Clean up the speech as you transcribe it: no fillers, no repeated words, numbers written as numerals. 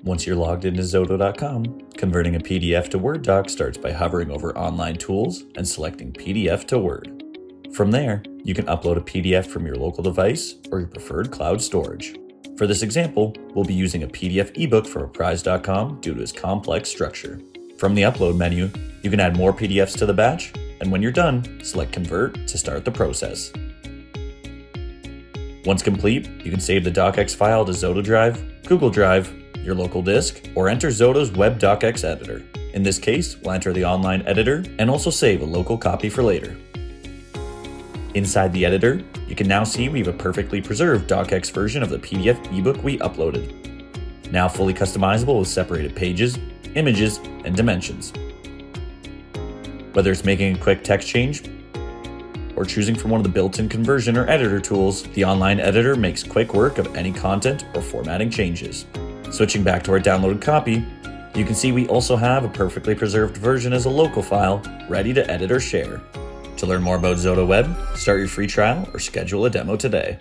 Once you're logged into Xodo.com, converting a PDF to Word doc starts by hovering over Online Tools and selecting PDF to Word. From there, you can upload a PDF from your local device or your preferred cloud storage. For this example, we'll be using a PDF ebook from Apprise.com due to its complex structure. From the Upload menu, you can add more PDFs to the batch, and when you're done, select Convert to start the process. Once complete, you can save the DOCX file to Xodo Drive, Google Drive, your local disk, or enter Xodo's Web DOCX editor. In this case, we'll enter the online editor and also save a local copy for later. Inside the editor, you can now see we have a perfectly preserved DOCX version of the PDF ebook we uploaded. Now fully customizable with separated pages, images, and dimensions. Whether it's making a quick text change or choosing from one of the built-in conversion or editor tools, the online editor makes quick work of any content or formatting changes. Switching back to our downloaded copy, you can see we also have a perfectly preserved version as a local file, ready to edit or share. To learn more about Xodo Web, start your free trial or schedule a demo today.